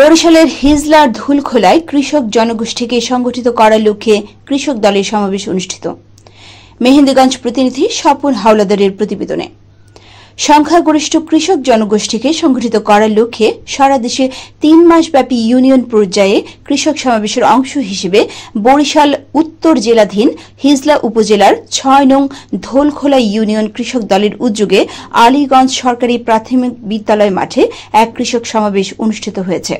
বরিশালের হিজলার ধুলখোলায় কৃষক জনগোষ্ঠীকে সংগঠিত করার লক্ষ্যে কৃষক দলের সমাবেশ অনুষ্ঠিত। মেহেন্দিগঞ্জ প্রতিনিধি স্বপন হাওলাদারের প্রতিবেদনে। সংখ্যাগরিষ্ঠ কৃষক জনগোষ্ঠীকে সংগঠিত করার লক্ষ্যে সারা দেশে ৩ মাসব্যাপী ইউনিয়ন পর্যায়ে কৃষক সমাবেশের অংশ হিসেবে বরিশাল উত্তর জেলাধীন হিজলা উপজেলার ৬ নং ধোলখোলা ইউনিয়ন কৃষক দলের উদ্যোগে আলীগঞ্জ সরকারি প্রাথমিক বিদ্যালয় মাঠে এক কৃষক সমাবেশ অনুষ্ঠিত হয়েছে।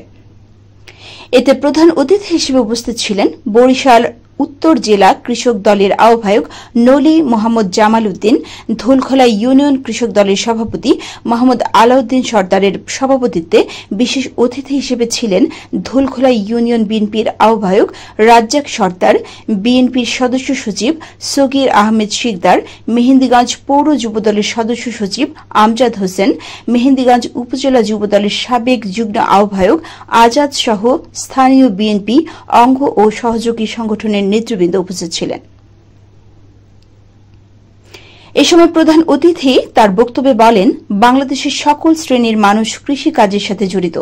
এতে প্রধান অতিথি হিসেবে উপস্থিত ছিলেন বরিশাল উত্তর জেলা কৃষক দলের আহ্বায়ক নলি মোহাম্মদ জামাল উদ্দিন, ধুলখোলা ইউনিয়ন কৃষক দলের সভাপতি মোহাম্মদ আলাউদ্দিন সর্দারের সভাপতিত্বে বিশেষ অতিথি হিসেবে ছিলেন ধুলখোলা ইউনিয়ন বিএনপির আহ্বায়ক রাজ্জাক সর্দার, বিএনপির সদস্য সচিব সগির আহমেদ শিকদার, মেহেন্দিগঞ্জ পৌর যুবদলের সদস্য সচিব আমজাদ হোসেন, মেহেন্দিগঞ্জ উপজেলা যুবদলের সাবেক যুগ্ম আহ্বায়ক আজাদ সহ স্থানীয় বিএনপি অঙ্গ ও সহযোগী সংগঠনের নেতৃবৃন্দ উপস্থিত ছিলেন। এ সময় প্রধান অতিথি তার বক্তব্যে বলেন, বাংলাদেশের সকল শ্রেণীর মানুষ কৃষিকাজের সাথে জড়িত।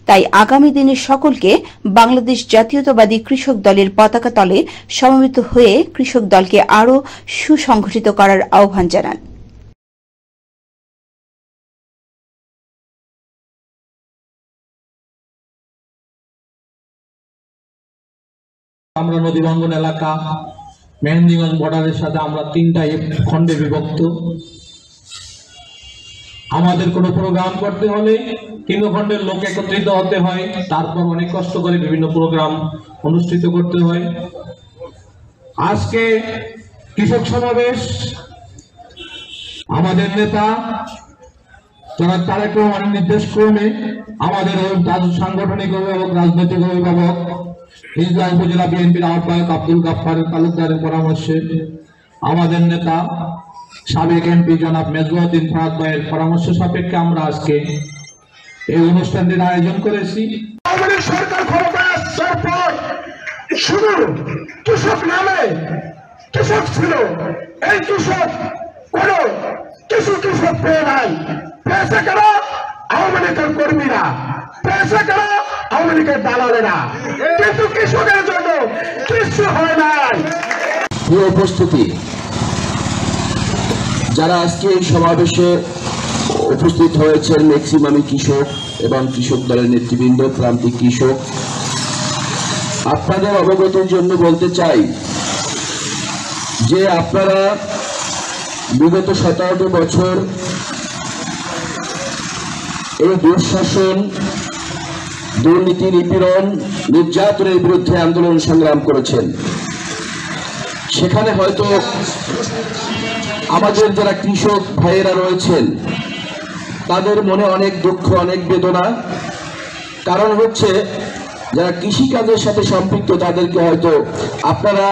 তাই আগামী দিনে সকলকে বাংলাদেশ জাতীয়তাবাদী কৃষক দলের পতাকা তলে সমবেত হয়ে কৃষক দলকে আরও সুসংগঠিত করার আহ্বান জানান। আমরা নদীবাঙ্গন এলাকা মেহেন্দিগঞ্জ বর্ডারের সাথে আমরা ৩টা খণ্ডে বিভক্ত। আমাদের কোনো প্রোগ্রাম করতে হলে ৩ খণ্ডের লোক একত্রিত হতে হয়, তারপর অনেক কষ্ট করে বিভিন্ন প্রোগ্রাম অনুষ্ঠিত করতে হয়। আজকে কৃষক সমাবেশ আমাদের নেতা জনাব তারেক রহমানের নির্দেশ ক্রমে আমাদের সাংগঠনিক অভিভাবক, রাজনৈতিক অভিভাবক হিজলা উপজেলা বিএনপির আহ্বায়ক আব্দুল গাফফার তালুকদারের পরামর্শে, আমাদের নেতা সাবেক এমপি জনাব মেজবাউদ্দিন ফারাদ ভাইয়ের পরামর্শ সাপেক্ষে আমরা আজকে এই অনুষ্ঠানটির আয়োজন করেছি। সরকার ক্ষমতায় আসার পর শুধু কৃষক নামে কৃষক ছিল, এই কৃষক কোন কৃষক পেয়ে নাই। পেয়েছে কেন? আওয়ামী লীগের কর্মীরা, পেয়েছে কেন? আওয়ামী লীগের দালালেরা, কিন্তু কৃষকের জন্য কিছু হয় নাই। প্রিয় উপস্থিতি, যারা আজকে এই সমাবেশে উপস্থিত হয়েছেন ম্যাক্সিমামই কৃষক এবং কৃষক দলের নেতৃবৃন্দ, প্রান্তিক কৃষক, আপনাদের অবগতির জন্য বলতে চাই যে আপনারা বিগত 17 বছর এই দুঃশাসন, দুর্নীতি, নিপীড়ন, নির্যাতনের বিরুদ্ধে আন্দোলন সংগ্রাম করেছেন। সেখানে হয়তো আমাদের যারা কৃষক ভাইয়েরা রয়েছেন তাদের মনে অনেক দুঃখ, অনেক বেদনা। কারণ হচ্ছে যারা কৃষিকাজের সাথে সম্পৃক্ত তাদেরকে হয়তো আপনারা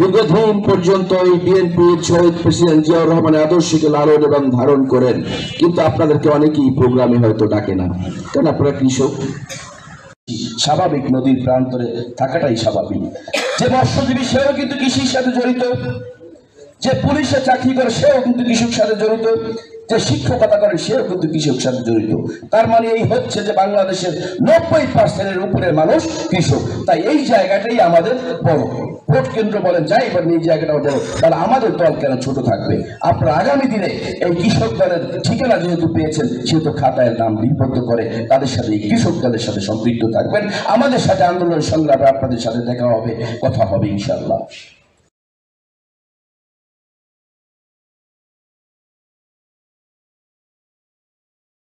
দীর্ঘদিন পর্যন্ত এই বিএনপির শহীদ প্রেসিডেন্ট জিয়াউর রহমানের আদর্শকে লালন এবং ধারণ করেন, কিন্তু আপনাদেরকে অনেকেই প্রোগ্রামে হয়তো ডাকে না, কারণ আপনারা কৃষক। স্বাভাবিক, নদীর প্রান্তরে থাকাটাই স্বাভাবিক। যে মৎস্যজীবী সেও কিন্তু কৃষির সাথে জড়িত, যে পুলিশে চাকরি করে সেও কিন্তু কৃষির সাথে জড়িত, যে শিক্ষকতা করে সেও কিন্তু কৃষক সাথে জড়িত। তার মানে এই হচ্ছে যে বাংলাদেশের 90% উপরে মানুষ কৃষক। তাই এই জায়গাটাই আমাদের বড় ভোট কেন্দ্র বলেন, যাই বলেন, এই জায়গাটা বড়। তাহলে আমাদের দল কেন ছোট থাকবে? আপনারা আগামী দিনে এই কৃষক দলের ঠিকানা যেহেতু পেয়েছেন, সেহেতু খাতায় নাম লিপিবদ্ধ করে তাদের সাথে এই কৃষক দলের সাথে সম্পৃক্ত থাকবেন। আমাদের সাথে আন্দোলন সংগ্রামে আপনাদের সাথে দেখা হবে, কথা হবে ইনশাআল্লাহ।